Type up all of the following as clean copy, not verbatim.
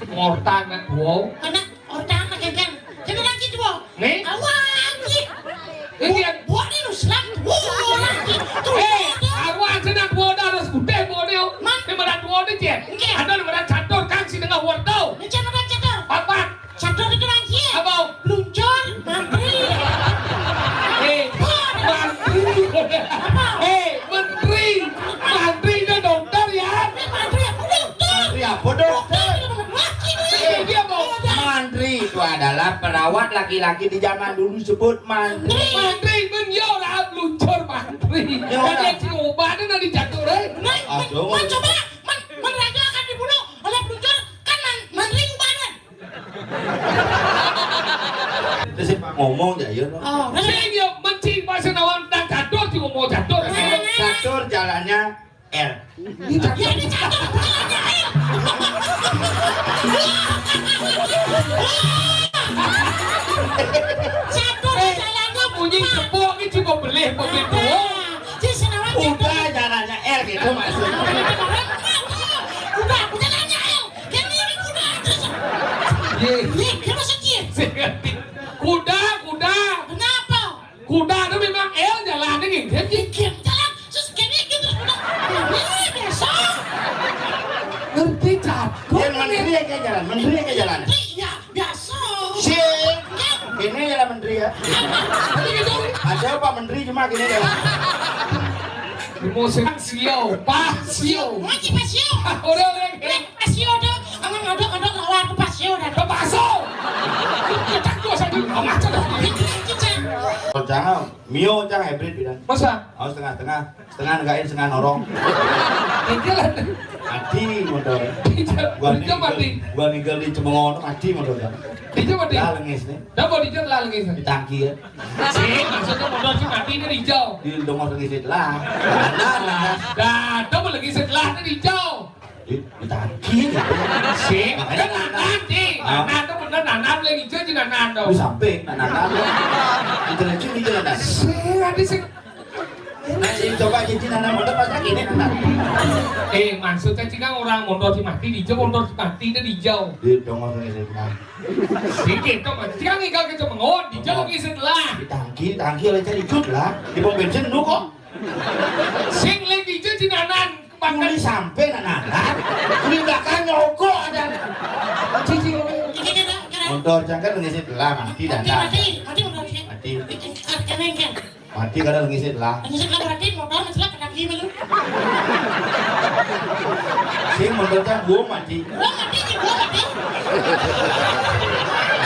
Ngortan nak buau. Anak orang makan kan. Jangan lagi dua. Nih? Awaki. Ini yang Buat ni lu selam. Lagi. awan senang buau dah harus gede buau ni. Ni merat buau ni je. Ada merat catur kang si tengah wortel. Macam mana catur? Apa? Catur itu lagi. Abang. Luncur, mantri. Menteri. Menteri dia dokter ya. Mantri apa dokter? Ya, bodoh. Dia mau. Mantri itu adalah perawat laki-laki di zaman dulu sebut mantri. Menteri menyo lah luncur menteri. Ada si obat ni nak dicatur Aduh. Coba, raja akan dibunuh oleh peluncur kan mantri banget. Terus ngomong ya, ya. Oh, Saya dia mencing pasal nawan dan catur si mau catur. Catur jalannya R. ya dicatur jalannya. Catur jalannya Bunyi sepuk ni cuma boleh begitu. Si senawan Udah jalannya R gitu maksudnya. Udah, aku jalannya ayo. Kan ini udah. Ye, Kenapa sakit? kuda. Kenapa? Kuda tu memang jalan ni. Bikin jalan terus kayak gitu. Biasa. Ngerti catur. Dia menteri ya kayak jalan, menteri ya kayak jalan. Iya, biasa. Sih, ini jalan menteri ya. Begitu. Ada Pak Menteri cuma gini jalan. Musim pasio. Lagi pasio. Orang Pasio tu, ada lawan tu pasio dah. ke paso. Kita tu saja macam dah. Kalau jangan, Mio jangan hybrid bilang. Masa? Oh setengah negain, setengah norong. Ini lah. Mati motor. Dia mati. Gua ninggal di Cemengono mati motor kan. Dia mati. Dah lengis nih, Dah mau dijat lah lagi. di tangki ya. Sih, maksudnya motor si mati ni hijau. Di dongor lengis lah. Nah, Dah mau lagi setelah ni hijau. di tangki gitu. Sih, kan nanan sih. Nanan tu benar nanan lagi hijau je nanan tu. Di samping, nah. Itu lucu di jalan. Sih, ada sih. Nah, coba cincin anak motor pasang gini nah. Maksudnya sih kan orang motor si mati hijau, motor si mati dia hijau. Di dongor lengis lah. Sikit tu macam kan ikan kita mengon, hijau lagi setelah. Di tangki oleh cari ikut lah. Di pom bensin nu kok. Sing lagi hijau si nanan. Kuli sampai nah. Kuli belakang nyogok ada. Cici. Motor jangkar lengis lah mati dan Mati. Mati kadang lengis lah. Ini sebelah berarti motor sebelah kena gini lu. Sing motornya gua mati. Gua mati.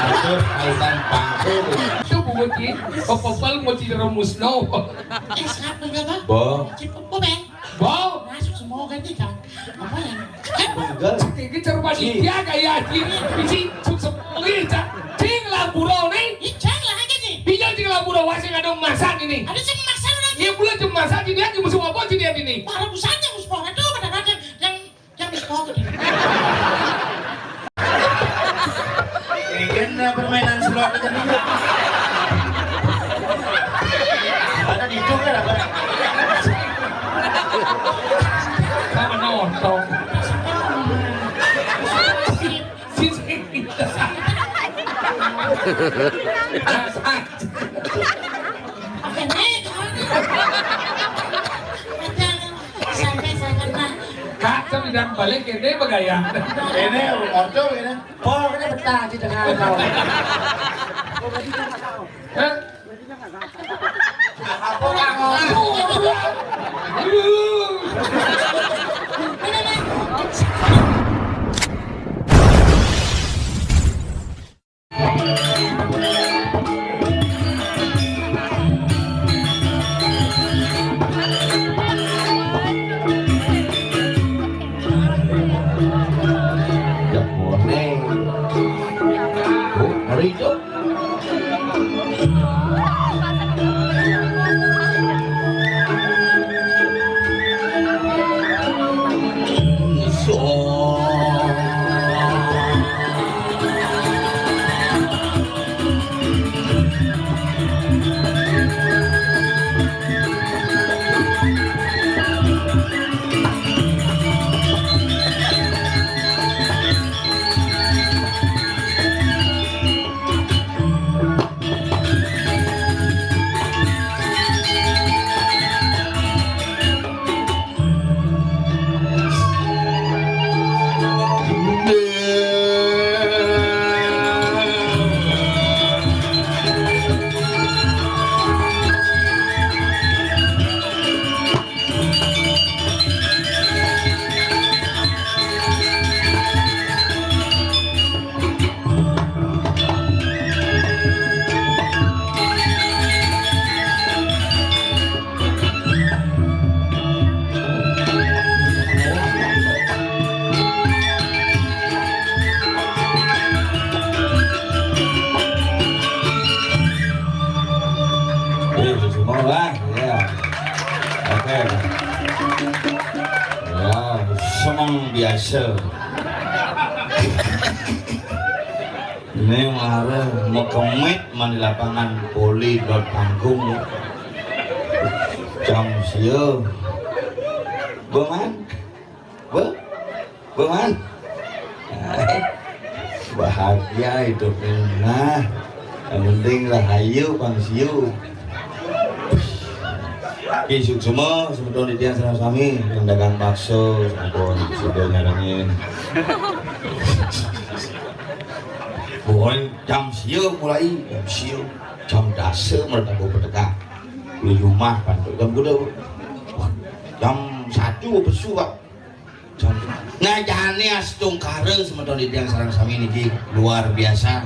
Aduh, kaitan pangku. Itu bukan popopal mau tidak musno. Siapa enggak, Bang? Bo. Cipu bang. Wow, Masuk semua ganti kan. Apa yang? Kan Enggak. ini cermat dia kayak ini bisi susuk ini cing lampurau nih. ikan lah aja nih. Bijak cing lampurau wasing ada masak ini. Ada sih masalah lagi. Iya pula cuma masak ini aja musuh apa sih dia ini. Para busanya muspor itu pada yang muspor. Ini kan permainan slot aja nih. Ada di itu kan apa? Sama nonton. Sampai saya kena. Kak, saya tidak balik ini bergaya. Ini ordo ini. Oh, ini betah di tengah kau. Apa kamu? biasa. Ini marah mau kemit di lapangan poli dot panggung jam siu beman bahagia hidupnya. Nah yang penting rahayu pang siu kisuk semua sebetulnya dia serang suami yang dagang bakso sampun sudah nyarangin pokoknya jam siu mulai jam dasar mereka berdekat di rumah kan jam gede jam 1 besu pak nah jahane astung kareng sebetulnya dia serang suami ini luar biasa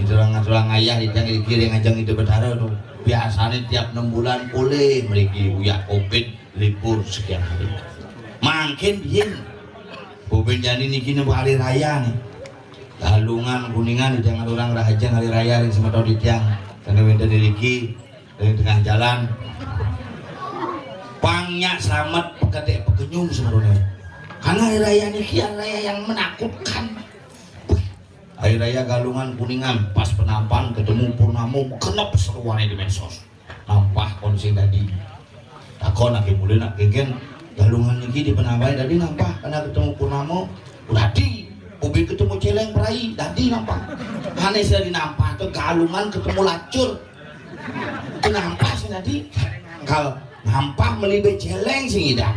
itu orang ayah di yang kiri ngajang itu betara tuh biasanya tiap 6 bulan boleh mereka buyak covid libur sekian hari makin bikin bobin jadi ini kini hari raya nih galungan kuningan jangan orang raja hari raya yang semua di tiang karena winter diriki dari tengah jalan pangnya selamat pegadek pekenyum sebenarnya karena hari raya ini kian raya yang menakutkan. Hari raya galungan kuningan pas penampan ketemu Purnamo kena perseruannya di medsos nampah konsing tadi takon lagi mulai nak genggen galungan ini di penampan tadi nampah karena ketemu Purnamo tadi ubi ketemu celeng perai tadi nampah aneh sudah dinampah ke galungan ketemu lacur itu nampah sih tadi kalau nampah melibat celeng sih tidak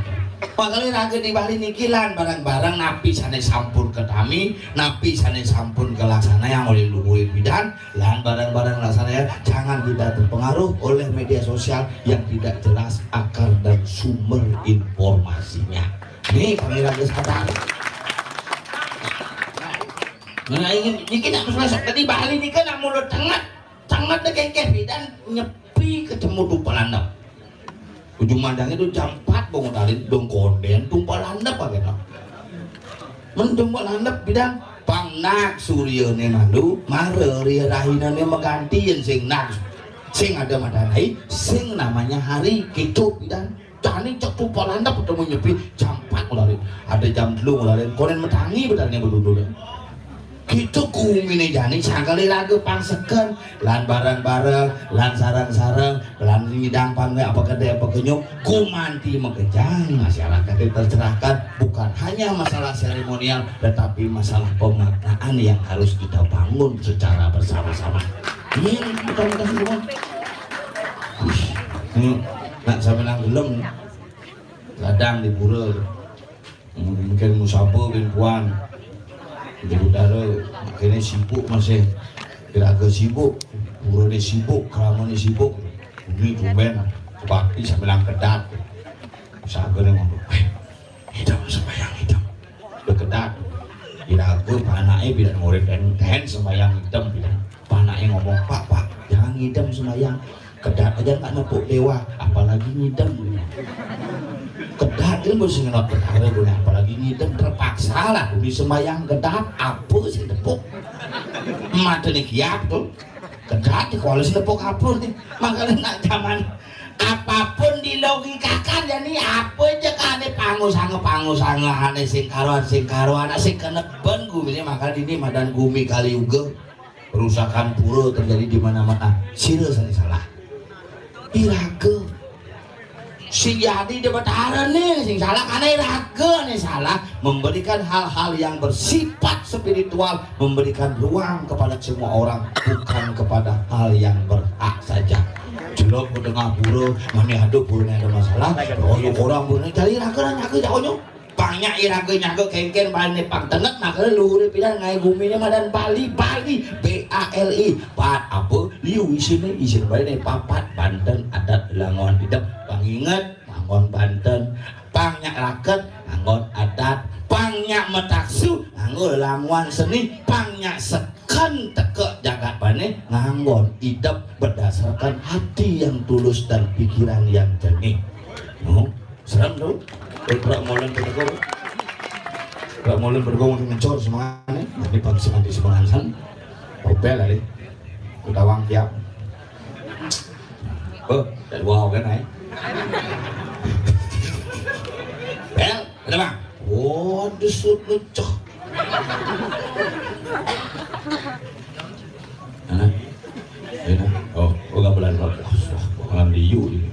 makanya raga di Bali nikilan barang-barang napi sana sampun ke kami napi sana sampun ke laksana yang oleh luhur bidan lan barang-barang laksana ya jangan kita terpengaruh oleh media sosial yang tidak jelas akar dan sumber informasinya nih kami raga sadar nah ini kita harus masuk tadi Bali ini kan mulut sangat deh bidan nyepi ketemu tumpalan ujung mandang itu jam 4 bangun alin dong konden tumpal landap apa gitu mentumpal landap bidang pangnak surya ne mandu mare ria rahina ne menggantiin sing nak sing ada madanai sing namanya hari gitu bidang tani cek tumpal landap ketemu nyepi jam 4 alin ada jam 2 alin konden metangi bedalnya berduduk gitu kumine jani sakali lagu pangsekan lan barang-barang lan sarang-sarang lan ngidang pangge apa gede apa kenyum kumanti mekejang masyarakat itu tercerahkan bukan hanya masalah seremonial tetapi masalah pemaknaan yang harus kita bangun secara bersama-sama ini bukan semua nak sampai nang gelem ladang di pura mungkin musabah bin puan di udara akhirnya sibuk masih kira-kira sibuk pura sibuk keramannya sibuk ini tumben bakti sambil kedat sabar yang ngomong hitam sembayang hitam kedat kira-kira panaknya bila murid dan sembayang hitam panaknya ngomong pak jangan hitam sembayang kedat aja nggak nepuk dewa apalagi ngidam kedat ini mesti ngenot perkara gue apalagi ngidam terpaksa lah di sembayang kedat apa sih tepuk mata nih kiap tuh kedat kalau sih tepuk apa nih makanya nak zaman apapun dilogikakan jadi apa aja kan ini pangu-sanga aneh sing karuan sing keneben gue maka ini madan gumi kali juga perusakan pura terjadi di mana-mana sila salah iraga si jadi di betara nih sing salah karena iraga nih salah memberikan hal-hal yang bersifat spiritual memberikan ruang kepada semua orang bukan kepada hal yang berhak saja jelok mendengar pura mana ada pura ada masalah orang pura cari iraga nyaga jauhnya banyak iraga nyaga kengken balik pang tenet maka luhur pidan ngai guminya madan Bali BALI pat apa liu isine isin balik papat Banten adat langon hidup panginget langon Banten pangnya raket langon adat pangnya metaksu nganggo lamuan seni pangnya seken teke jagat bane nganggon hidup berdasarkan hati yang tulus dan pikiran yang jernih serem tuh Prak molen bergong mencor semangatnya jadi pagi di semangan opel kali utawang tiap dari wow kan ay pel ada bang Oh, desut lucah. Mana? Ini. Oh, gamelan kok. Malam liu ini.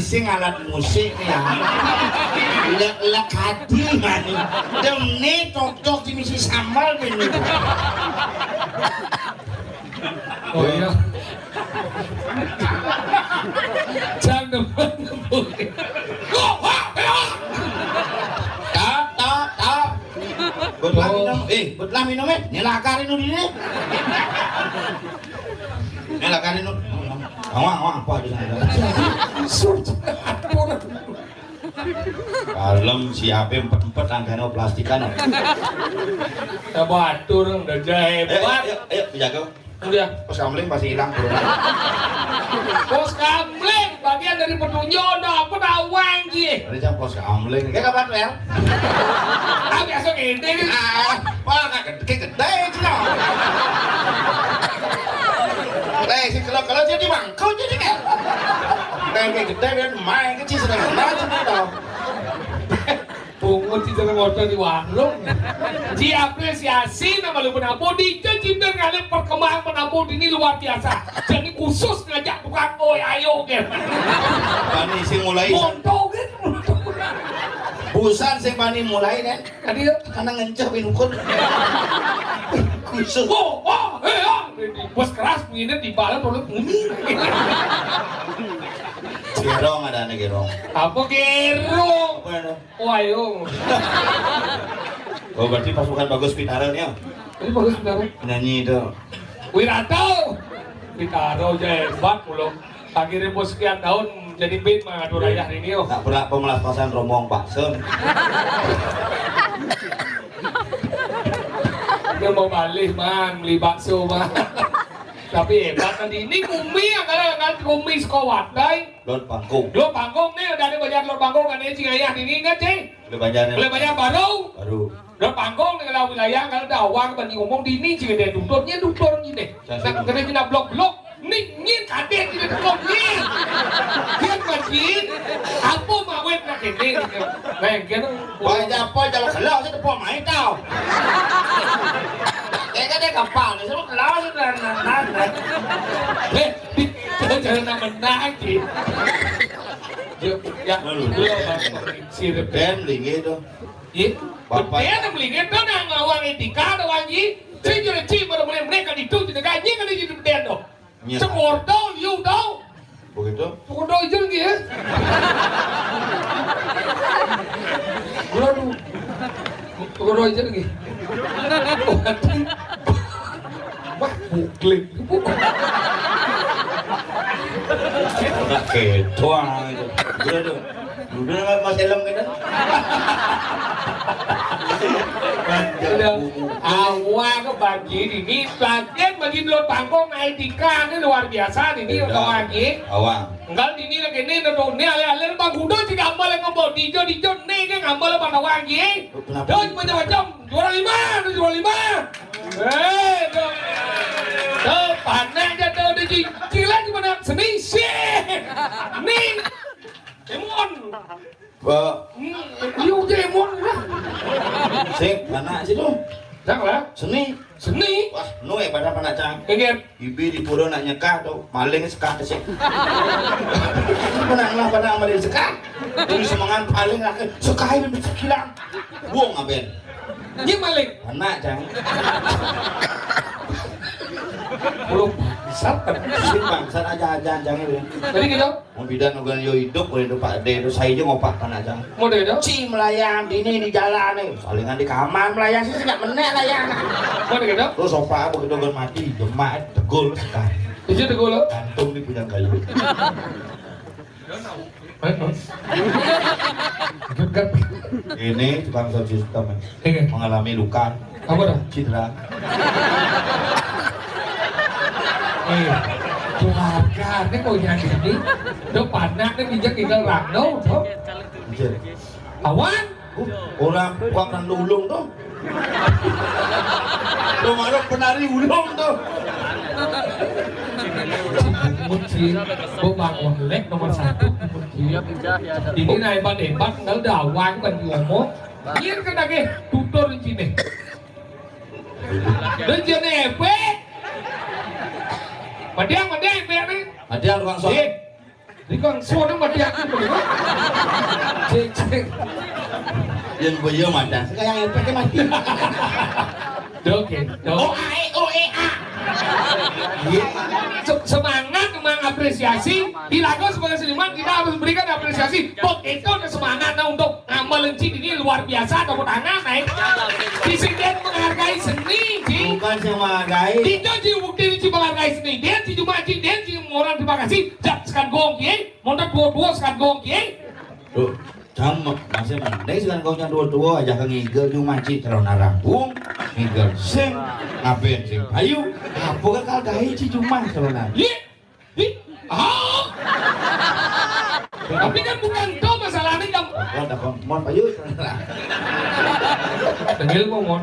Sing alat musik nih ya. Lek hati mani. Demne tok-tok di misi sambal ini. Oh iya. Jangan depan. Tak. Betlah minum nyelakarin nu dini. Nyelakarin nu. Awang apa di sana? Kalem siapa empet-empet angkanya plastikan. Ya batur udah hebat. Ayo jaga. Udah. Pos kamling pasti hilang. Pos kamling bagian dari petunjuk apa awang gitu. Ada jam pos kamling. Kayak kapan ya? Biasa gede nih. Wah gede itu loh. Si kalau jadi bangkau jadi kan. Kayak gede kan main kecil sedang macam itu. Pungut di jalan motor di warung. Diapresiasi nama lu penampung di Cinder kali perkembangan penampung ini luar biasa. Jadi khusus ngajak tukang oi ayo kan. Bani sing mulai. Montong kan. Busan sing bani mulai kan. Tadi karena ngenceh binukun. Khusus. Bos keras begini di balik mulut umi. Gerong ada nih gerong. Apa gerong? Oh ayo. Oh berarti pasukan Bagus Pitaro nih ya? Ini bagus benar. Nyanyi itu. Wiranto. Pitaro hebat mulu. Akhirnya bos sekian tahun jadi band mengadu raya ini yo. Tak pernah pemelapasan rombong Pak Sen. Dia mau balik man, beli bakso man. Tapi hebat tadi ini Umi agak Umi sekawat dai. Lord Pangkung. Lo panggung nih udah ada banyak lo panggung kan ini ayah ini ingat sih. Boleh banyak baru. Lo panggung dengan wilayah kalau ada awang bagi ngomong di ini sih deh duktornya duktor ini deh. Nak kena kena blok nih kadek ini blok nih. Dia masjid apa mawet nak ini. Nah kena. Wah apa jalan kelau saya tepuk main tau. Kayak dia kapal, saya kelau sudah nana. Jangan menang sih. Ya, si Ben lingi tu. Iya, dia nak beli itu nak ngawang etika doang ji. Saya jadi cip pada mereka itu tidak gaji kan dia jadi beden doh. Sekor doh, you doh. Begitu? Sekor doh itu lagi ya. Waduh, sekor doh itu lagi. Wah, buklik. Nak ketuang itu. Udah mas helm kita. Awal ke bagi ini bagian bagi lo pangkong etika ini luar biasa ini untuk lagi. Awang. Enggak ini lagi ini nado ini ale bang kudo juga amal yang ngomong dijo nih kan amal pada lagi. Terus macam-macam juara 5. Tuh panas aja tuh di cilan gimana seni sih. Nih. Emon. Liu je emon lah. Sik, anak sih tu. Janganlah. Seni. Wah, nuai pada panak cang. Ingat. Ibi di pura nak nyekah tu, maling sekah tu sik. Penaklah pada maling sekah. Ini semangat paling lah. Sekah ini bersekilang. Buang aben. Ini maling. Anak cang. Belum besar kan? Sik bangsa aja jangan itu. Tadi gitu. Mau bidan organ yo hidup boleh tu Pak De tu saya je ngopak panak cang. Mau deh gitu. Ci melayang di jalan ni. Salingan di kamar melayang sih enggak menek layang. Mau deh gitu. Terus sofa begitu kan mati, jemaat tegul sekah. Itu deh lo. Kantung ni punya kayu. Ini tukang sound system mengalami luka. Apa dah? Cedera. Keluarga ini kau yang ini, depan nak ni bijak kita orang no, awan. Orang bukan ulung tu. Orang penari ulung tu. Munci, bang lek nomor 1 munci. Ini naik hebat, kalau dah awang bagi ngomong, ini kan lagi tutor di sini. Dan jadi efek. Madiang efek ni. Ada orang soal. Di kang suara madiang tu boleh. Cek. Yang boyo madan. Sekarang yang efek mati. Oke. Semangat mengapresiasi di lagu sebagai seniman kita harus berikan apresiasi. Begitu ada semangat untuk amal lenci ini luar biasa tepuk tangan naik. Disiden menghargai seni sih. Bukan menghargai. Tidak sih bukti ini menghargai seni. Dia sih cuma sih orang terima kasih. Jat sekan gong ye, montak dua sekan gong ye. Tuh, kamu masih mending sekarang gongnya dua aja ke ngigel di maci terus narambung. Ngigel sing ngapain sing ayo apa kan kalau gahi ci cuma sebenarnya Tapi kan bukan itu masalahnya kamu ada mon payu ngomong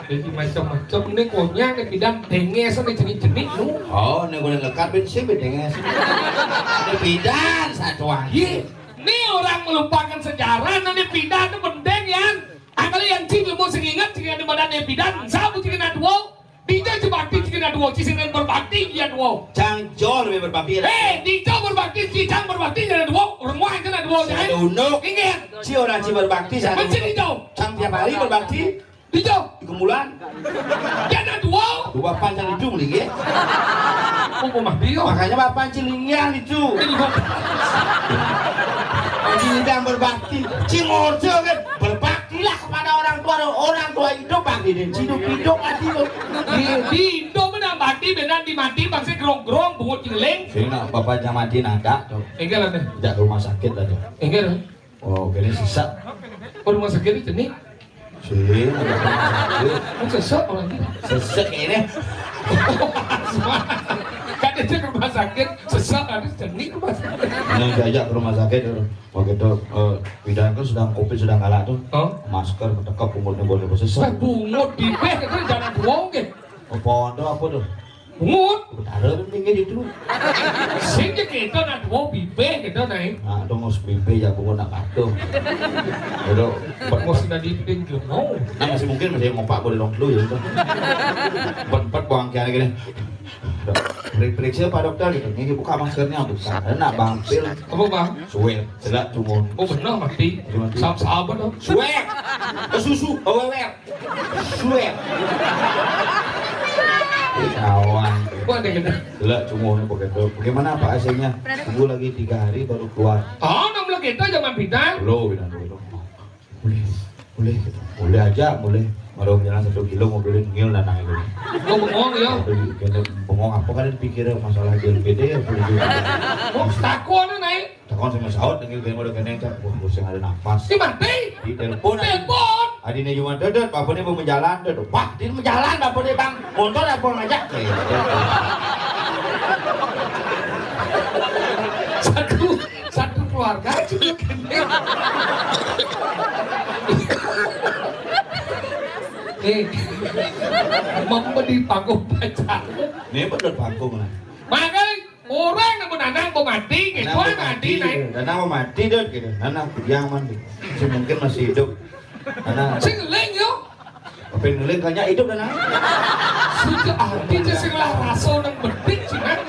jadi macam-macam ini konya ke bidang denges ini jenis-jenis lu oh ini gue lekat bensin denges ini bidan satu lagi ini orang melupakan sejarah nanti bidan itu penting ya akali yang cing mau sengingat jika di badan bidan sabu jika nadwo Dija berbakti jika nadwo cisinin berbakti dia nadwo Cang jauh lebih berbakti Dija berbakti Cicang berbakti dia nadwo orang muai kan nadwo saya unduk ingat si orang ci berbakti saya mencin hijau Cang tiap hari berbakti Dija di kemulan dia nadwo dua pancang itu lagi mah dia makanya bapak cilingian itu Tidak berbakti, Cimorjo kan berbaktilah kepada orang tua hidup bakti dan hidup mati lo. Di Indo mana bakti benar di mati bangsa gerong-gerong bungut cileng. Sehingga bapaknya mati nada tuh. Enggak lah Tidak rumah sakit aja. Enggak. Oh, ini sisa. Rumah sakit itu nih. Sih, ada rumah sakit. Sesek orang ini. Sesek ini. Kan dia ke rumah sakit, sesak harus jenis rumah sakit. Yang diajak ke rumah sakit, waktu itu bidan kan sedang COVID sedang kalah tuh, masker ketekap umurnya boleh sesak. Bungut di beh itu jangan bohong ke. Apa tuh? Bungut. Taruh kan tinggi itu. Sing kita nak bohong bibe kita naik. Nah, itu ngos bibe ya bungut nak kartu. Itu Mau sudah dipin ke mau. nah masih mungkin masih ngopak boleh long flu ya itu. Empat buang kian gini. Periksa Pak Dokter gitu. Ini buka maskernya buka. Enak Bang Pil. Apa bang? Suwet, selak cuma. Oh benar mati. Sahabat dong. Suwet. Susu. Wewer. Suwet. Kawan. Kok ada kita? Selak cuma begitu. Bagaimana Pak hasilnya? Tunggu lagi 3 hari baru keluar. Oh, nama kita zaman bintang. Belum, dulu. Boleh, gitu. Boleh aja, boleh. Baru jalan 1 kilo mobilin ngil dan nangis. Kau bengong ya? Bengong apa kalian pikir masalah GLPD ya? Oh, takut ada naik. Takon sama saut ngil gini udah kena cak. Wah, pusing ada nafas. Si mati. Di telepon. Telepon. Adine cuma dedet, bapaknya mau menjalan dedet. Wah, dia menjalan bapaknya bang. Motor apa ngajak? Satu keluarga juga kena. Memberi panggung pacar. Ini bener panggung lah. Makanya orang yang menanang mau mati, gitu mati naik. Nana mau mati deh, gitu. Nana yang mandi. Mungkin masih hidup. Nana. Sing leng yo. Apa yang ngeling kayaknya hidup Nana. Sudah arti je sing lah rasa nang bedik cina.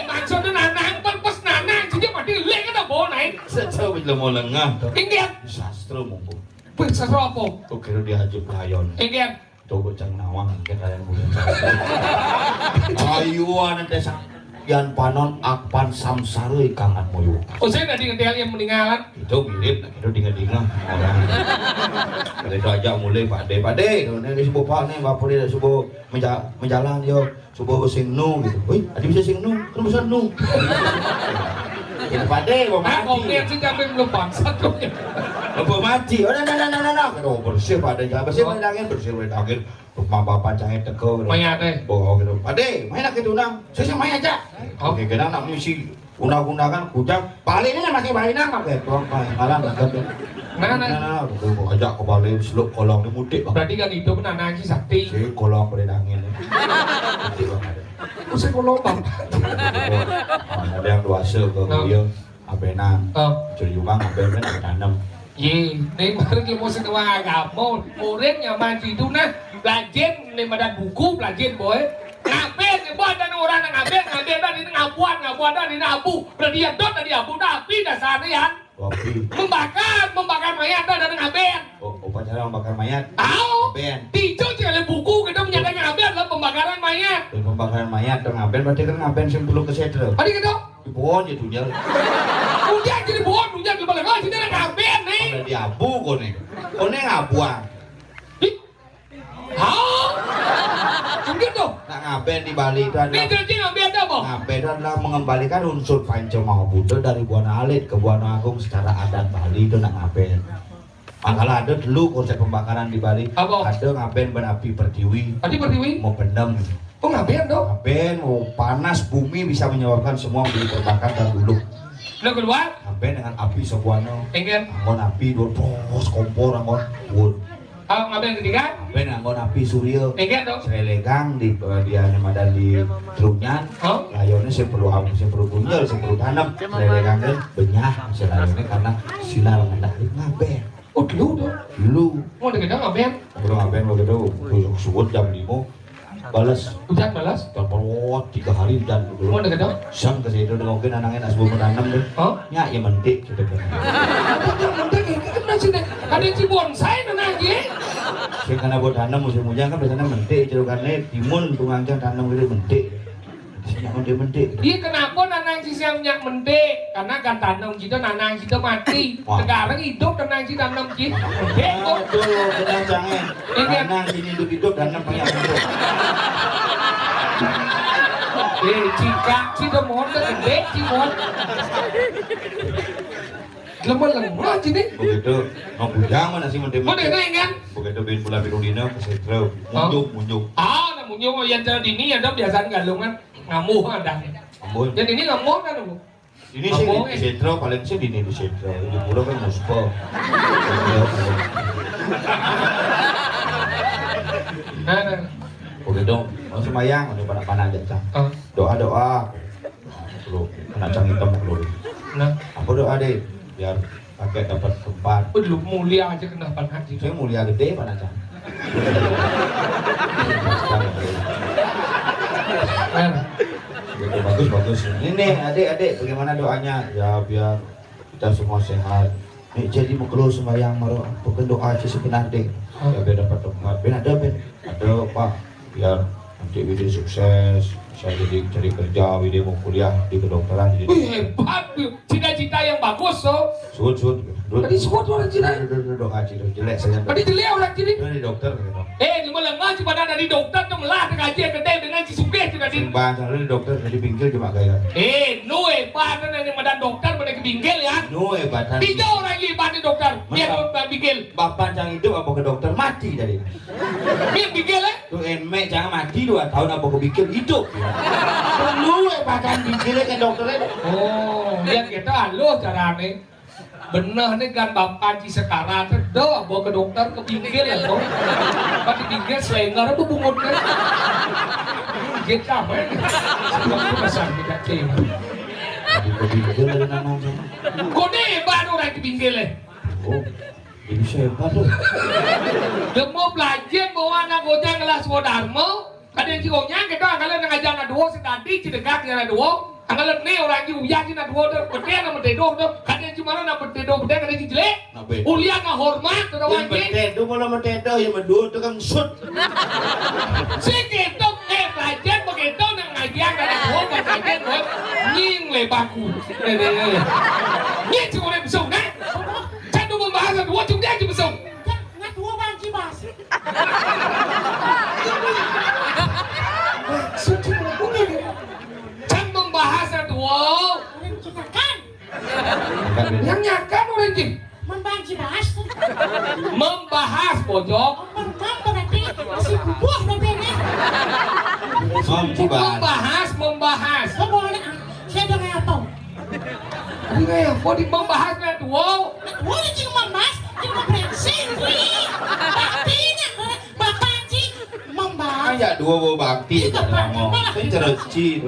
Maksudnya nanang pas nanang jadi mati leng ada bawa naik. Sejauh belum mau lengah. Ingat. Sastra monggo. Bersastra apa? Kok kira dihajuk layon. Ingat. Coba cang nawang ke kalian boleh. Ayuan desa yan panon akpan samsare kangan moyo. Oh saya nggak diingat yang meninggalan. Itu mirip, itu dinga-dinga orang. Kalau itu aja mulai Pak De, ini sebuah Pak nih, Bapak dia sebuah menjalan yo, sebuah sing nu gitu. Wih, ada bisa sing nu, kan bisa nu. Ini Pak De, mau mati. Aku lihat sih kami belum bangsat tuh. Mau mati, oh nah. Oh bersih Pak De, bersih menangin. Rumah bapak jangan teko. Mayat deh. Oh gitu. Pak De, main lagi tuh nang. Saya main aja. Oke, kenang nak misi. Undang-undangan kujang. Balik ini masih main nang pakai tuang pakai malam nggak tuh. Nah, aku ajak ke balik seluk kolong di mudik. Berarti kan hidup nanang si sakti. Si kolong berenangin. Mudik bang ada. Usai kolong bang. Ada yang luasa ke dia. Abenang. Jadi bang aben kan tanam. Ye, nên mà cái mô sinh hoa gặp mô rết nhà mang chỉ tu nè là chết nên mà đặt buku là chết boy ngapain nih buat dan orang ngapain dan ini ngabuan dan ini abu dan dia dot dan dia abu tapi dasarnya ya membakar mayat dan ngapain upacara membakar mayat tahu ngapain tidur cile buku kita menyatakan ngapain lah pembakaran mayat pembakaran mayat dan ngapain berarti kan ngapain sih perlu kesedra tadi gitu di pohon itu dia udah jadi pohon udah gimana kan sini ngapain nih udah diabu kone ngabuang mungkin tuh nak ngapain di Bali itu adalah ngapain adalah mengembalikan unsur Pancamahabhuta dari Buana Alit ke Buana Agung secara adat Bali itu nak ngapain makanya ada dulu konsep pembakaran di Bali ada ngapain berapi pertiwi mau pendem oh ngapain dong ngapain mau panas bumi bisa menyebabkan semua menjadi terbakar dan dulu lo kedua ngapain dengan api sebuahnya ingin anggon api dua pos kompor anggon wood ngapain ketiga ngapain anggon api surya ingin dong selegang di dia nemadan di Trunyan layonnya saya perlu abu saya perlu bunyi saya perlu tanam selegang kan benyah layonnya karena sinar mengendali ngapain oh dulu mau dikendang ngapain begitu subuh jam 5 balas hujan balas telepon 3 hari hujan dulu mau dikendang sang ke situ dengan mungkin anaknya nak sebelum menanam deh ya ya mentik gitu kan mentik ini kan sini ada si bonsai nana lagi sih karena buat tanam musim hujan kan biasanya mentik cerukannya timun tungangnya tanam gitu mentik siapa dia mentik dia kenapa nanang si siang nyak mentik karena kan tanam kita nanang kita mati sekarang hidup nanang si tanam kita mentik kok tuh sedang jangan nanang ini hidup tanam banyak hidup jika kita mohon ke gede mohon lemah sini begitu mau bujang mana sih mentik mau dengar kan begitu bin pula biru dina ke setro munjuk yung yan sa dini ada biasaan galungan ngamuh ada. Ambon. Jadi ini ngamuh kan bu. Ini sih di sentro paling sih di sentro. Di pulau kan muspo. Nah. Oke dong. Mau semayang, mau panah-panah aja, Cang. Doa. Lu kena cang hitam lu. Nah, apa doa deh biar pakai dapat tempat. Lu mulia aja kena panah sih. Saya mulia gede panah Cang. Bagus. Ini adik, bagaimana doanya? Ya biar kita semua sehat. Nih jadi mau keluar sembahyang maro, bukan doa aja sebenarnya. Ya biar dapat tempat. Ada Pak. Biar nanti Widi sukses. Saya jadi cari kerja, Widi mau kuliah di kedokteran. Jadi hebat, cita-cita yang bagus so. Sud. Tadi sebut orang Cina. Doa jelek saya. Tadi jelek orang Cina. Dari dokter gitu. Di melengah cuma dari dokter tuh melah gaji gede dengan si suge sudah di. Bang, dari dokter jadi pinggir cuma gaya. Nu hebat dari medan dokter mereka pinggir ya. Nu hebat. Tidak orang hebat di dokter. Biar orang pinggir. Bapak Cang hidup apa ke dokter mati dari. Biar pinggir ya. Tuh emek jangan mati 2 tahun apa ke pikir hidup. Lu hebat pinggirnya ke dokternya. Oh, yang kita halus caranya. Bener nih kan bapak di sekarang tuh bawa ke dokter ke pinggir ya kok. Pak di pinggir selenggar tuh bungut kan. Kita apa ya? Waktu pasang kita ceng. Ke pinggir ada namanya. Kode baru orang di pinggir ya. Oh, ini hebat loh. Dia mau belajar bawa anak gojang kelas Dharma. Kadang cikongnya kita anggalan ngajar anak dua tadi cidegak anak dua. Anggalan nih orang yang uya anak dua tuh berde nama tedo tuh. Kadang cuma nama tedo berde kadang jelek. Uliah nggak hormat tuh wajib. Tedo kalau mau tedo yang medul tuh kan sud. Si kita belajar begitu nang ngajar anak dua ngajar dua nying lebaku. Nying cuma besok nah. Catu membahas dua cuma dia cuma besok. Nggak dua banci mas. Suci mungkin. Can membahas dua. Kan? Yang nyakan orang jing. Membanci bahas. Membahas pojok. Mengkam berarti masih buah bebeknya. Membahas. Oh boleh. Saya dengar apa? Ini apa di membahasnya dua? Dua cing membahas, cing membrengsing. Baktinya, bapak cing membahas. Ya dua bakti kita lama. Saya cerci.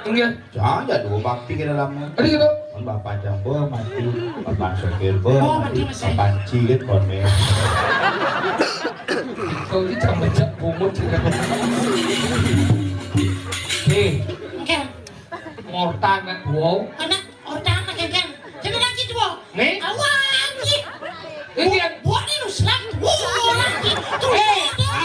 Enggak. Jangan ya dua bakti kita lama. Ada gitu. Bapak jambo mati, bapak sopir mati, bapak cigit konme. Kau ini jangan becak bumut juga. Nih, Oke. mortan nak dua. Anak orang anak kan. Jadi lagi dua. Nih. Awaki. Ini yang Buat ini Islam. Lagi.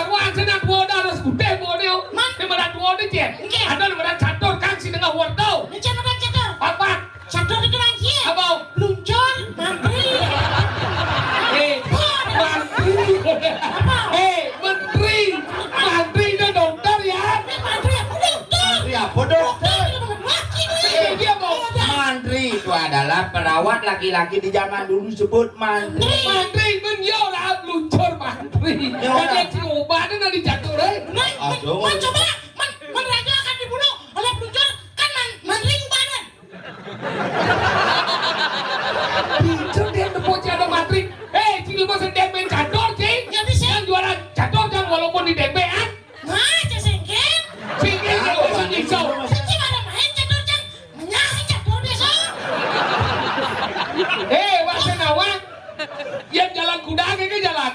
awan senang dua dah harus gede dua dia. Ini merah dua dia jen. Ada merah catur kan si tengah wortel. Ini jangan orang catur. Apa? Catur itu lagi. Apa? Luncur, mantri. Menteri itu dokter ya. Mantri apa dokter? Mantri apa dokter? Dia mau. Mantri itu adalah perawat laki-laki di zaman dulu sebut mantri. Mantri menjauh lah luncur mantri. Kan si obatnya nanti jatuh deh. Coba raja akan dibunuh oleh peluncur kan mantri badan. Luncur dia tempatnya ada mantri. Cik lu masih dempen catur cik. Jadi saya Juara catur jangan walaupun di dempean. aja sengket. Singkir dia masih nyiksa. Sengket ada main catur can menyahi catur dia so. Wasa nawang. Yang jalan kuda kayak jalan.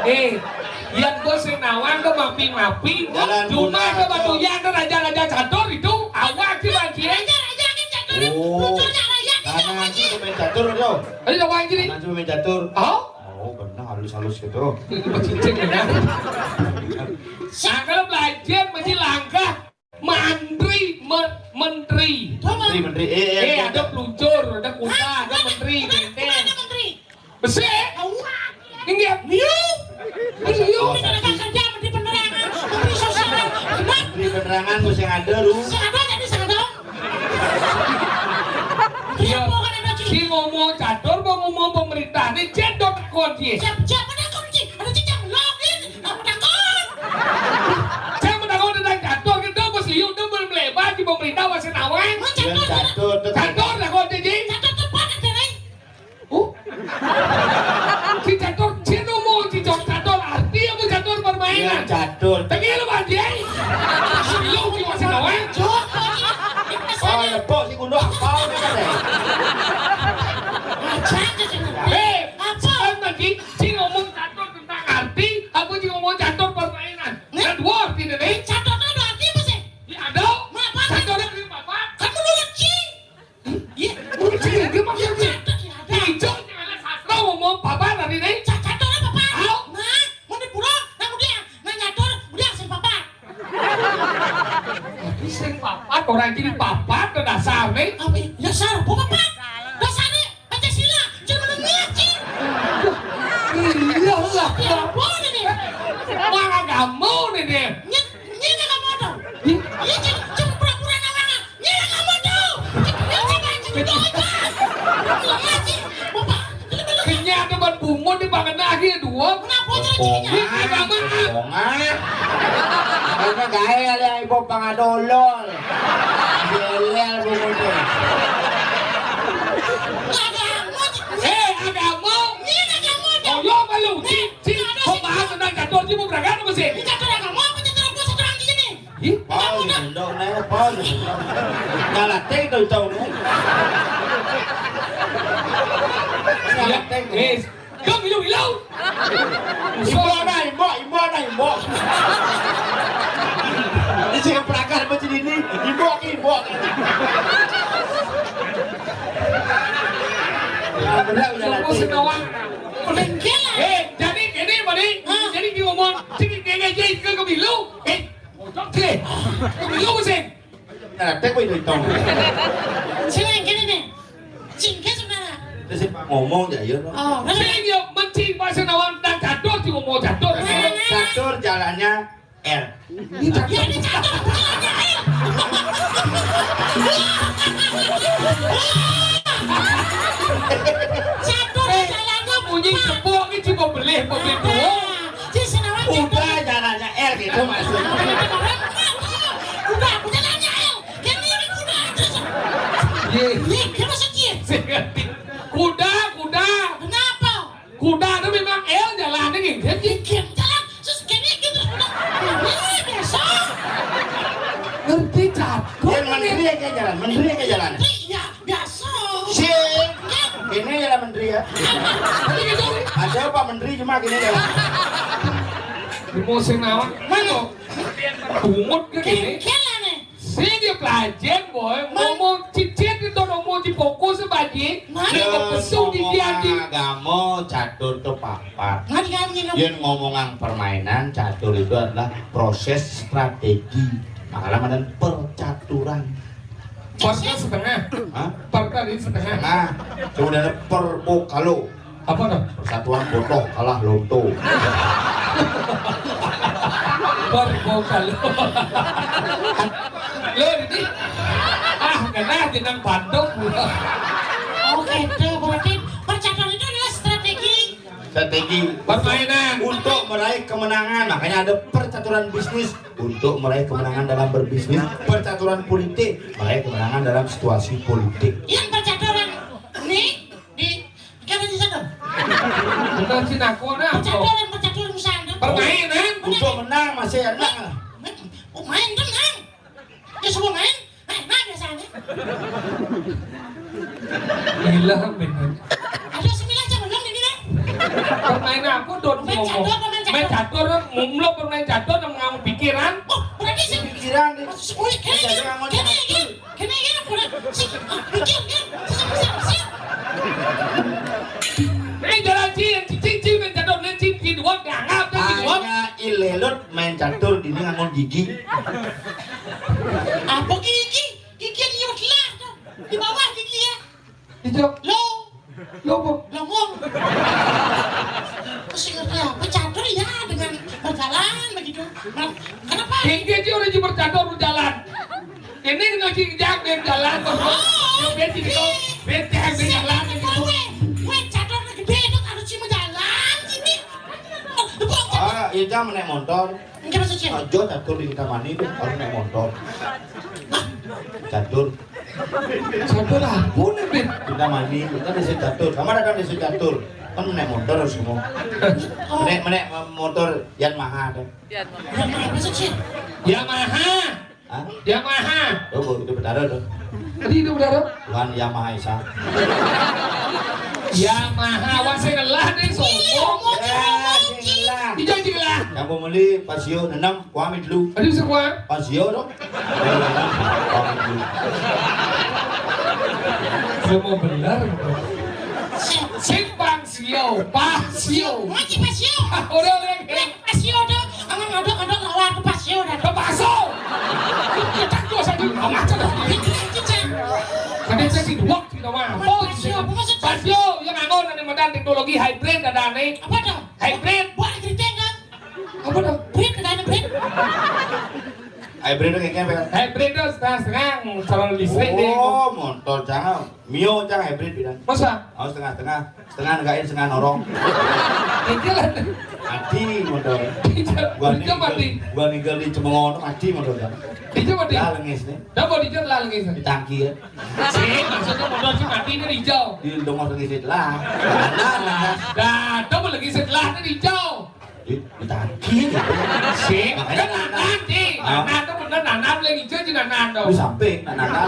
Ini. Yang gue senawang ke mapi-mapi. Jalan Cuma kuda, ke batu yang ke raja-raja catur itu awak sih bangkir. Raja kan catur. Oh. Pelunculnya raja Kanan kan itu main catur dong. Ayo awak gini. Kanan itu main catur. Oh? Oh benar halus-halus gitu. Cincin ya. Kalau belajar mesti langkah menteri. Menteri. Ada peluncur, ada kuda, ada menteri, benteng. Ada menteri. Besar. Awak. Ini Niu. Ayo. Tenaga kerja menteri penerangan, menteri sosial. Kenapa? Menteri penerangan mesti yang ada lu. Senada jadi senada. Dia bukan ada cuci Si ngomong catur mau ngomong pemerintah ini cendok takon sih. Siapa takut sih? Ada cicak login. Aku takut. Saya menakon tentang catur kita mesti yuk tuh melebar di pemerintah masih nawang. Yang catur tuh Catur takon sih. Catur tepat ada nih. Si catur si ngomong si catur arti apa catur yang permainan. catur. Tapi lu banjir. Si lu di masih nawang. Oh, lepok si kundo apa nih kan? Kan tadi si ngomong catur tentang arti, aku si ngomong catur permainan. Kan dua arti nih. Caturnya ada arti apa sih? Ya ada. Caturnya dari bapak. Kamu lu cing. Iya. Dia maksudnya. Hijau jangan sastra ngomong papa tadi nih. Caturnya apa? Nah, mau di pulau, nah dia, nah nyatur, dia sing papa. Tapi sing papat orang jadi papat ke dasar nih. Apa? Dasar, bukan papa. Dasarnya Pancasila, jangan mengerti. Iya lah. Ya boleh nih. Mana kamu nih dia? Nyina kamu tuh. Iya cuma pura-pura namanya. Nyina kamu tuh. Kenyang depan bungun di pangan lagi dua. Kenapa jadi Agama. Bongan. Karena gaya ya ibu pangadolol. Gelel bungonya. Agama. Nyina kamu tuh. Oh yo malu. Si pembahas tentang catur si mau beragam apa sih? Catur agama apa catur aku sekarang di sini? Ih, Paul dong, nih Paul. Ngalatih tuh tahu nih. Yes. Come ilu. Ibu ada. Ini sih pelakar macam ini. Ibu. Kamu senawang. Pelengkelan. Jadi ini mari. Jadi dia ngomong, sini kayak ke kemilu. Mojok sih. Kemilu sih. Ngalatih kau itu tahu. Sini yang gini nih. Cingke sebenarnya. Terus ngomong ya yo. Oh, Sini dia mencing bahasa nawang dan catur si ngomong catur. Catur jalannya R. ya ini catur jalannya. Catur jalannya Bunyi sepuk ini cukup beli dua. Jadi senawan Udah jalannya R gitu maksudnya. Udah, aku jalannya El. Yang ini udah. Ye. Dia maksudnya. Kuda. Kenapa? Kuda itu memang jalannya gitu. Bikin jalan. Terus gini gitu. Ini biasa. Ngerti catur. Yang menteri kayak jalan. Iya, biasa. Sih. Ini jalan menteri ya. Gitu. Ada Pak Menteri cuma gini jalan. Di musim nawang. Mana? Bungut ke gini. Kelan nih. Sini dia pelajar boy. Ngomong cicit itu ngomong di fokus sebagai. Dia kepesu di dia di. Agama catur tuh papat. Nggak diganti. Yang ngomongan permainan catur itu adalah proses strategi. Makanya mana percaturan. Partai setengah. Hah? Partai ini setengah. Nah, kemudian ada perbokalo. Apa tuh? Persatuan botoh kalah loto. Berbokal. Lo ini. Kena jenang Bandung. Oke, itu berarti percaturan itu adalah strategi. Strategi Permainan. untuk meraih kemenangan. Makanya ada percaturan bisnis untuk meraih kemenangan dalam berbisnis. Percaturan politik meraih kemenangan dalam situasi politik. Yang percaturan ini di kata di sana. Benar sih nak kona. Percaturan misalnya. Permainan. Untuk menang masih enak. Main kan menang. Ya semua main. Nah biasanya. Gila benar. Ada 9 jam belum ini kan? Permainan aku dot ngomong. Main catur, mumlo permain catur yang ngomong pikiran. Oh, berarti sih. Pikiran nih. Sepuluh kene pikir siap. Jalan cing main catur main cing dua ngangap dua. Hanya ilelut main catur ini ngangon gigi. Apa gigi? Gigi yang nyurut lah tuh. Di bawah gigi ya. Dijawab. Lo Ngomong. Terus ingatnya, bercatur ya dengan berjalan begitu. Kenapa? Tinggi aja udah bercatur berjalan. Ini lagi jalan jalan terus. Dia jadi kau, dia jalan. kita naik motor. Enggak maksudnya. Ajo catur di kita mani itu harus naik motor. Catur. Catur apa nih Ben? Kita mani, kita desa catur. Kamar ada desa catur. Kan naik motor harus semua. Menek motor Yamaha ada. Maksudnya. Yamaha. Hah? Yamaha. Oh, itu berdarah tuh. Tadi itu berdarah. Tuhan Yamaha Esa. Yamaha wasai lelah deh sombong. Hijau juga. Yang mau beli Pasio 6 kuami dulu. Aduh semua. Pasio dong. Kuami dulu. Semua benar. Simpang sio, pasio. Lagi pasio. Udah lagi. Pasio dah. Angan ngadok lawan ke pasio dah. Kepaso. Kita tuh saja macam Kadang saya sidwak kita mah. Pasio yang angon ada medan teknologi hybrid ada nih. Apa dah? Hybrid. Buat cerita kan? Apa dah? Break ada break. Hybrid kayak apa? Hybrid itu setengah calon listrik deh. Oh, motor jangan. Mio jangan hybrid bilang. Masa? Oh, setengah negain, setengah norong. Ini lah. Mati motor. Dia mati. Gua ninggal di Cemongono mati motor jangan. Dia mati. Lah lengis nih. Dah mau dijat lah lagi. Di tangki ya. Sih, maksudnya motor si mati ini hijau. Di dongor lengis itu lah. Nah. Dah mau lagi setelah ini hijau. Di tangki gitu. Sih, kan nanan sih. Nanan tuh bener nanan lagi hijau jadi nanan dong. Di samping, nah.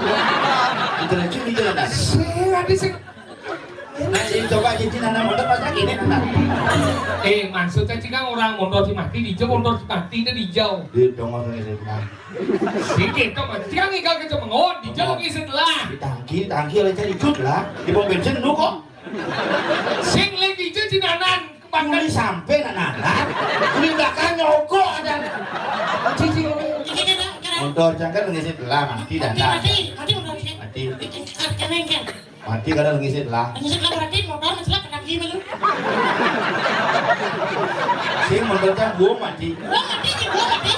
Di jalan. Sih, ada sih. Nah, coba jadi nanan motor pas lagi ini nanan. Maksudnya sih kan orang motor si mati hijau, motor si mati itu hijau. Di dongor lengis itu lah. Sedikit tuh, sih kan ngikal ke Cemengon, hijau lagi setelah. Di tangki lah cari cut lah. Di pom bensin lu kok. Sing lagi hijau si nanan. Kuli sampai nanan. Kuli belakang nyogok ada. Cici. Motor cangkar lengis itu lah mati dan Mati motor sih. mati. Keneng kan? Mati kadang lengis itu lah. Ini setelah berarti motor masalah kena gimana? Si motornya gua mati. Gua mati.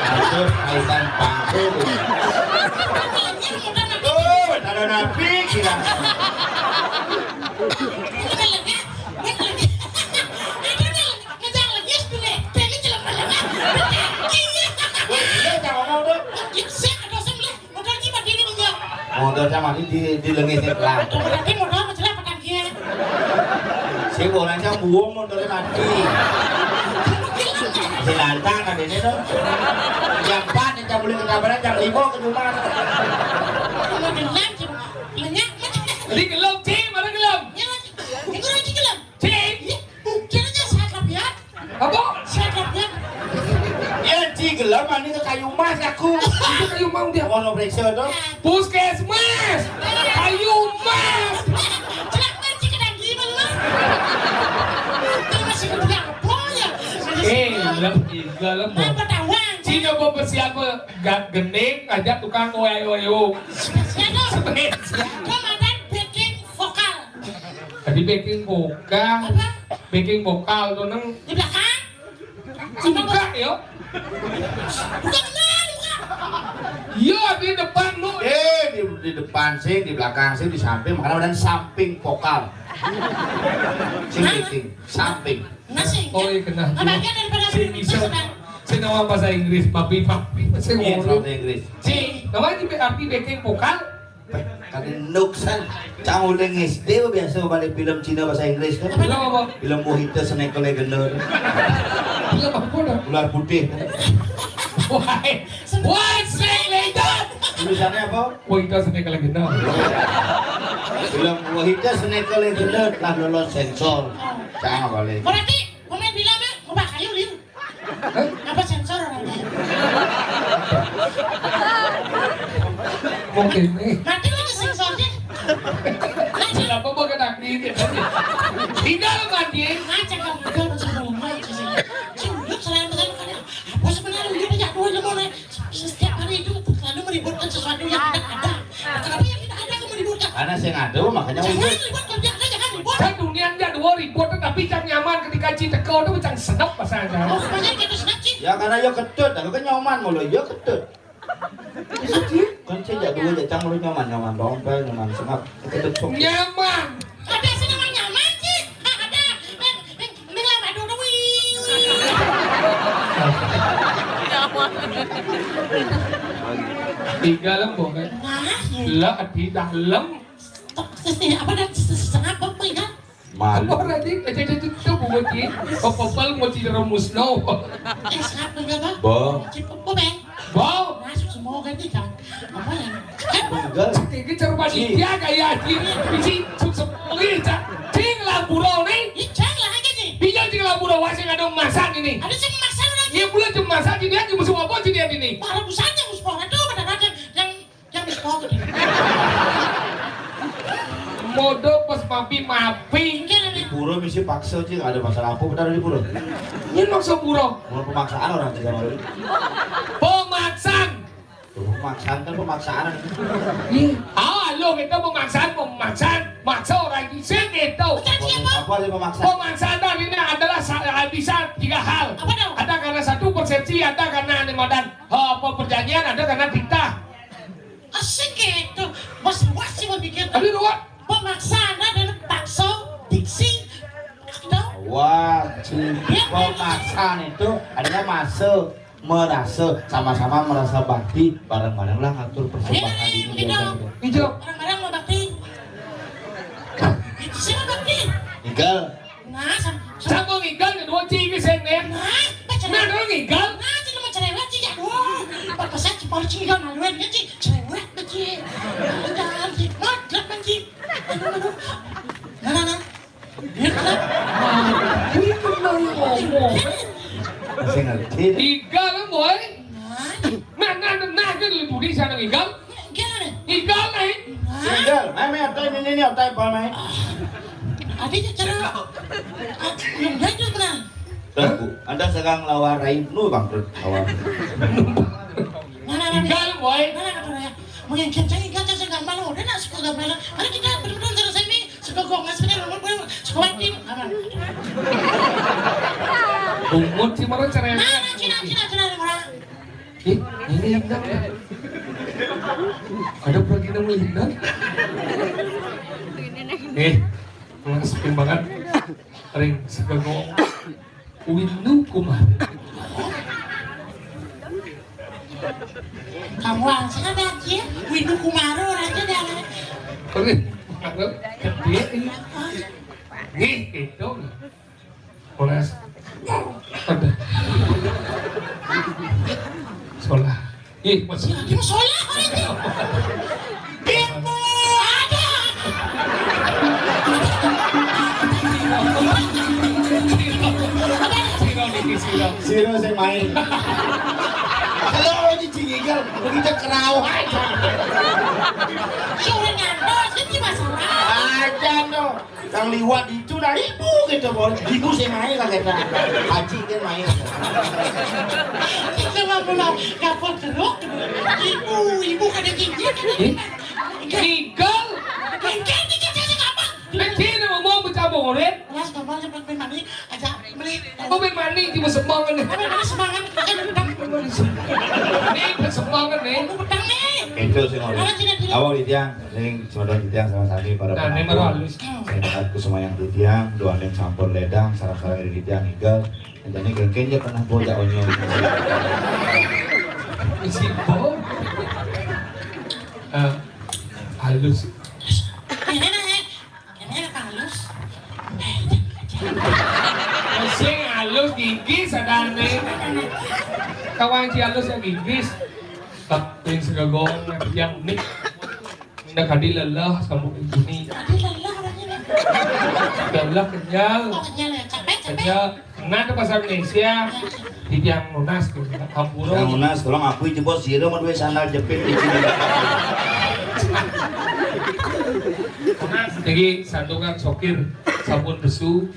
Masuk kaitan pangku. Oh, ada napi kira. Motornya mati di lengis itu lah. Berarti motor masalah pakai dia. Si orangnya buang motornya mati. Si lantang kan ini tuh. Jam 4 yang boleh ke kabaran jam 5 ke rumah. Kalau gelam sih, lenyak. Ini gelap, Ci, mana gelap? Ya, itu lagi gelam. Ci, Kira-kira sehat lapiat. apa? Sehat lapiat. Ya ci gelap ini ke kayu mas aku. Itu kayu mau dia. Mau periksa tuh. Puskesmas, kayu mas. Celaka sih kena gimana? Itu masih kerja apa ya? Gelap. Apa tawang? Ci coba persiapan gak gending, ngajak tukang oyo. Spesial dong. Komandan backing vokal. Tadi backing vokal. Apa? Backing vokal tuh neng. Di belakang? Buka yo. Bukan benar, bukan. Yo di depan lu. Di depan sih, di belakang sih, di samping, makanya dan samping vokal. Samping. Nasi. Oh iya kena. Bagian daripada Si bisa. Si nama bahasa Inggris, papi. Saya Iya, ngomong. bahasa Inggris. Si, namanya arti backing vokal. Kali nuksan, kamu lengis dia biasa balik film Cina bahasa Inggris kan? Bilang apa? Film Mojito Snake Legender, Bilang apa dah? ular putih. Why snake leader? Tulisannya apa? Wah itu snake legenda. Film Mojito Snake Legender telah lolos sensor. Jangan balik. Berarti pemain filmnya ngubah kayu liu. Apa sensor orangnya? Mungkin nih. Nanti lagi sensornya. Kenapa mau kena ini? Tinggal mati. Ngacak kamu udah macam rumah sih. Cium selain betul kan? Apa sebenarnya dia tidak tahu mana? Setiap hari itu selalu meributkan sesuatu yang tidak ada. Kenapa yang tidak ada kamu ributkan? Karena saya ngadu makanya Jangan ribut. ribut kerja aja jangan ribut. Kan dunia dia dua ribut tapi cang nyaman ketika cinta kau itu macam sedap pasangan. Oh sebenarnya kita senang sih. Ya karena ya ketut, aku kan nyaman mulu, ya ketut. Kan saya jadi dua jacang mulu nyaman dompet, nyaman sengat, ketut sok. Nyaman. Ada sih namanya nyaman sih. Ada. Ini lah aduh duit. Di dalam bukan? Lah di dalam. Apa dan setengah apa ingat? Malu. Apa tadi? Itu bumoci. Popol moci rumus no. Setengah apa enggak? Bo. Beng. Wow. Masuk semua ganti kan? Apa yang? Enggak. Ini cermat dia kayak gini. Bisi semuanya cak. Cing lah burau nih. Icang lah aja nih. Bijak cing lah burau wasing ada masak ini. Ada sih masak lagi. Iya bulan cuma masak ini aja musuh apa sih dia ini? Para busanya musuh itu kadang-kadang yang musuh gitu. Mode pas mapi. Di pura misi paksa sih ada masalah apa benar di pura? Ini maksud burau. Mau pemaksaan orang sih sama lu. Pemaksaan. Pemaksaan kan pemaksaan. Lo kita pemaksaan. Maksa orang di sini itu. Apa sih pemaksaan? Pemaksaan ini adalah bisa 3 hal. Apa dong? Ada karena satu persepsi, ada karena dan perjanjian, ada karena dikta. Asik gitu. Bos sih mau bikin. Tapi dua. Pemaksaan adalah paksa diksi. Wah, pemaksaan itu adalah merasa sama-sama merasa bakti bareng-bareng lah ngatur persembahan ini. Hijau. Bareng-bareng mau bakti. Itu sih mau bakti. Igal. Nah, Sama ngigal nih dua cigi sengnya. baca Nah, dua ngigal. Nah, sih mau cerewet sih aduh. Bapak saya cipol cigal naluan kan sih cerewet sih. Jangan sih, ngadlak kan sih. Aduh. Nah. Ini kenal ngomong. Saya ngerti. Igal boy. Nah, kan lu di sana ngigal. Gimana? Igal nih. Igal, mami atay ini atay pa mai. Adiknya cara yang itu benar. Bu, Anda sedang lawarai nu bangkrut awal. Igal boy. Mungkin kencang ikan saya nggak malu, udah nak suka nggak malu. Karena kita betul-betul terus ini suka gongas sebenarnya nomor suka wajib. Umur sih marah cerai. Cina orang. Ini yang dah. Ada pergi nama Linda. Sepi banget. Ring segagong. Windu kumar. Kamu langsung ada aja, Windu Kumaro aja dah. Oke, gede ini. Nih, itu. Polas. Ada. Solah. Masih. Dia mau sholat hari itu. Ibu ada. Siro saya main. Kalau di Cigigal begitu kerau aja. Sudah nyantos, itu masalah. Aja no. Kang liwat itu dah ibu gitu bol. Ibu saya main lah kita. Haji kan main. Kita mau pulang kapal keruk. Ibu kada jinjit. Igal. Nanti nama mau bercabung orang. Mas kapal cepat mandi aja beli. Kau mandi cuma semangat nih. Ada semangat kan udang. Ini semangat nih. Udang nih. Itu sih ngomong. Awal di tiang, sering semua di tiang sama sami para Nah, ini pengaku. baru halus. Saya dengar ke semua yang di tiang, doa yang campur ledang, sarang-sarang di tiang igal. Dan ini gengkenya pernah boja onyo. Isi bau. Halus. Ini halus. Sing halus gigis ada nih. Kawan si halus yang gigis. Tapi segagong yang nih. Nak hadir lelah sama ini. Tadi lelah orangnya. Lelah kenyal. Oh kenyal ya, capek. Kenyal. Nah ke pasar Indonesia. Di tiang lunas ke Hampuro. Yang lunas, tolong aku jebol siro mau duit sandal jepit di sini. Jadi sandungan sokir sabun besu.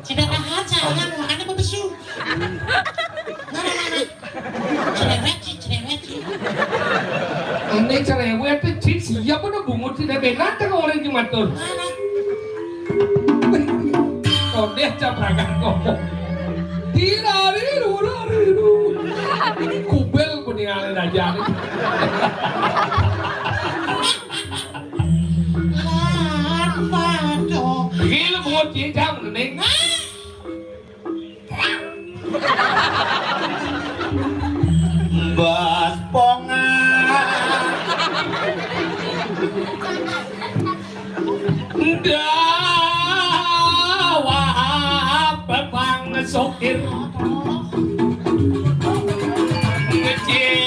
Tidak tahan sayang, makanya bebesu. Mana. Cerewet sih. Ini cerewet itu cip siapa udah bungut tidak benar kan orang jimatur. Mana? Kau dia caprakan ngomong. Tirariru. Kubel kuningan aja. Waduh. Gila bungut cincang neng. Mbas pongan dawa bebang sokir ngecek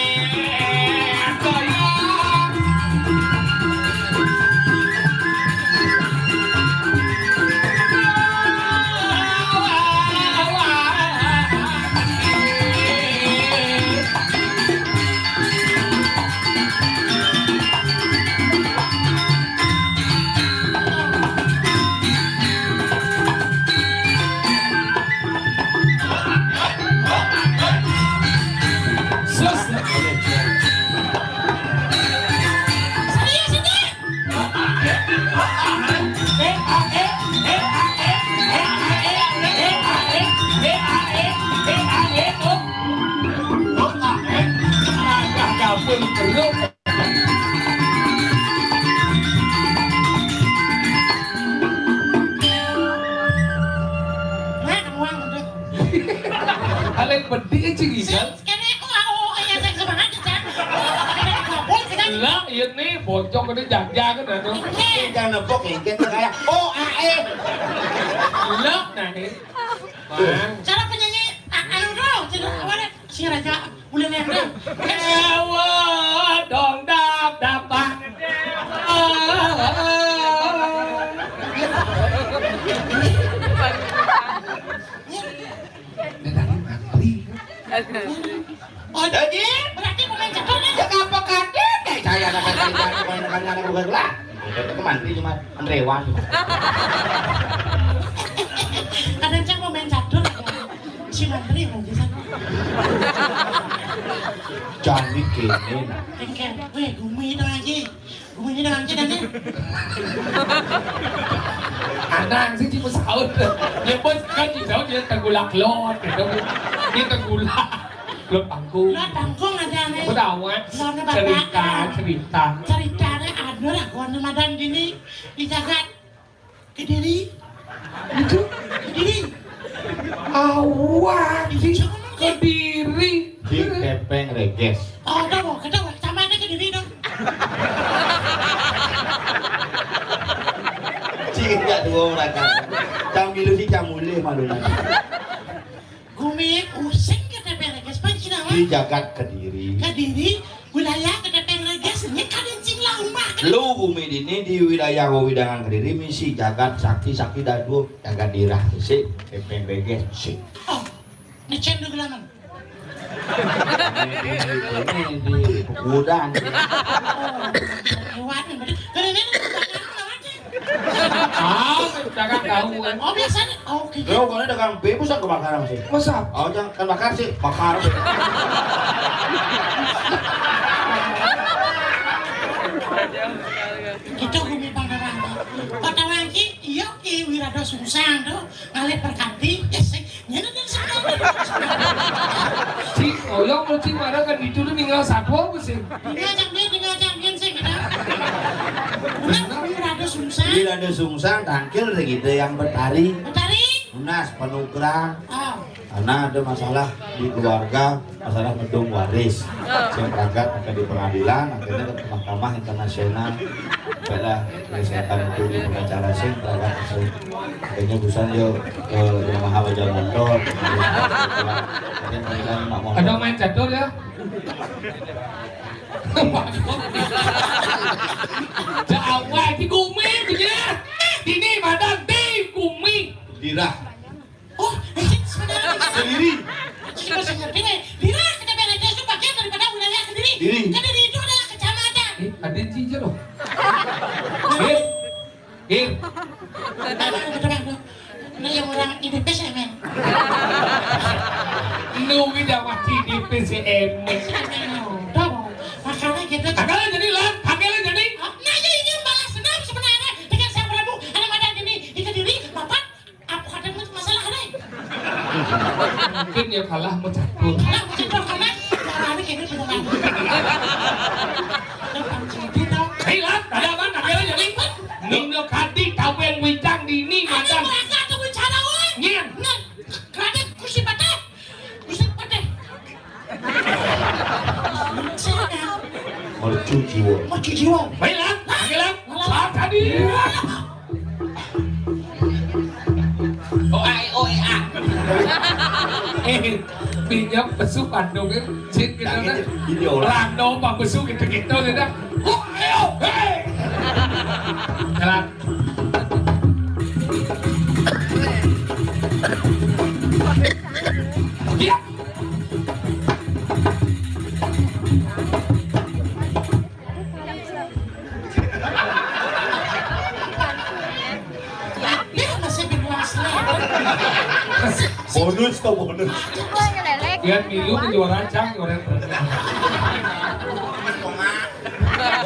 kaya Alek bedi cing ikan. Lah, ini bocok ini jaga kan itu. Jangan nepok ikan kayak OAE. Lah, nah ini. Bang. Cara penyanyi anu dong, si Raja mulai nendang. Ewa dong dapat. Oh, jadi berarti pemain catur nih. Ya apa kaget deh saya anak bukan lah. Itu mantri cuma Andrewan. Kadang cak pemain catur si mantri berarti sana. Jangan bikinin. Kengkel, weh gumi dong aja. Gumi dong aja dan Anang sih cuma sahut. Ya bos kan di sahut dia tengulak lot gitu. Dia tengulak lot panggung. Lot panggung ada nih. Aku tahu kan. Cerita. Ceritanya ada lah kawan Ramadan gini di jagat Kediri. Itu Kediri. awak di Kediri. Di Kepeng Reges. Oh, dong, kedua, sama aja Kediri dong. Cik enggak dua mereka. Cang bilu si camule malu lagi. Gumi useng ke Kepeng Reges, panci nama. Di Jagat Kediri. Kediri, wilayah ke Kepeng Reges, ini kadencing lah rumah. Lu bumi ini di wilayah Wawidangan Kediri misi Jagat Sakti Dadu Jagat Dirah si Kepeng Reges si. Oh, ngecen dulu gelaman. Ini di Pekudan. Hewan yang bener. Jangan tahu kan. Oh, biasanya. Oh, gitu. Lo kalau dagang bebus kan kebakaran sih. Masa? Oh, jangan kan bakar sih, bakar. Itu Gumi Pandawangi. Pandawangi, iya ki Wirado Sungsang tuh ngalir perkanti, gesek, nyeneng dan sebenarnya. Si oyong lo si marah kan itu lu tinggal satu apa sih? Tinggal jam sih kita. Nah, Wirado Sungsang. Wirado Sungsang tangkil gitu yang bertari. Betari. Lunas penugrang. Oh. Karena ada masalah di keluarga, masalah medung waris. Saya berangkat akan di pengadilan, akhirnya ke Mahkamah Internasional. Baiklah, saya itu di pengacara sih, berangkat ke akhirnya busan yo ke Yamaha Wajah Motor. Ada main catur ya? Jawa di Gumi punya. Ini badan di Gumi. Dirah. Oh, ini sebenarnya Sendiri. Jadi bahasa ngerti nih, Dirah kita beres itu bagian daripada wilayah Kediri. Diri. Kediri itu adalah kecamatan. Ada cincin loh. Gil. Ini yang orang IDP saya men. Nunggu dapat di PCM. Tahu, makanya kita. Akalnya jadi lah, akalnya jadi. Nah, jadi ini balas dendam sebenarnya dengan saya Prabu. Ada madan ini di Kediri, bapak. Apa kata masalah ada? Mungkin yang kalah mencatur. Kalah mencatur karena caranya kayak gitu benar. Hei lah, ada apa? Akalnya jadi. Nunggu kadi kawin wijang dini madan. Nyen. Kerana kursi patah. mercu jiwa. Mercu jiwa. Baiklah, saat tadi. Pinjam besu Bandung ya, cik gitu kan. Rando pak besu gitu-gitu gitu. Oh, ayo, hei. Jalan. Iya. Bonus tuh bonus. Dia milu ke juara cang orang.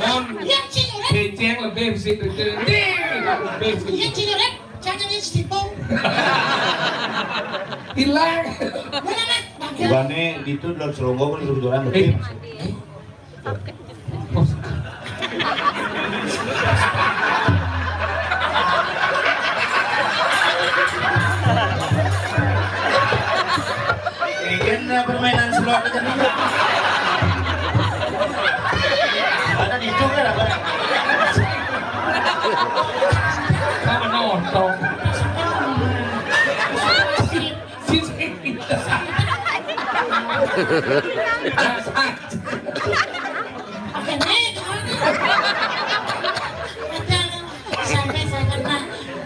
Mon, kenceng lebih sih itu. Iya cilet, jangan istiqom. Hilang. Bane itu dalam selonggong kan kebetulan lebih. Kan permainan slot aja nih. Ada di itu kan apa? Sama nonton.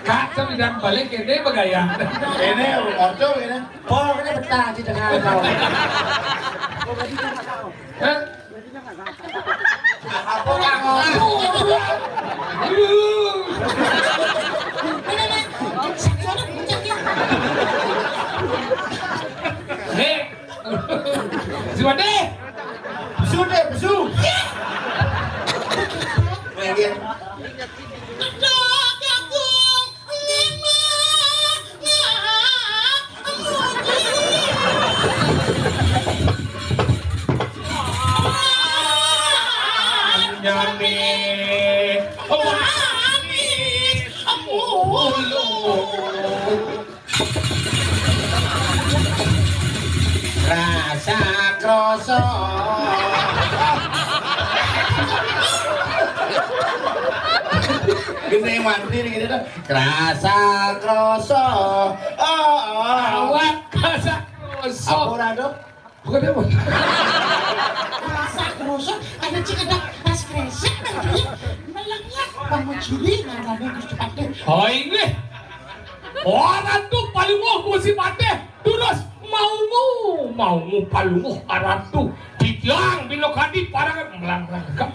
Kak, saya bilang balik ini bergaya. Ini ordo ini. Oh, ini betah di tengah kau. Hah? Apa kau? Nih, Ziwande. Besu. Bagian. Rasa kroso gini mandi gitu tuh rasa kroso Awak rasa kroso. apa rado Bukan apa? Rasa kerosok ada cikadak pas kresek nanti melengak bangun curi ngarane Gusti Pate. Oh ini orang tuh paling mau si Pate terus mau paling orang tuh dibilang bilok hadi parang melang-melang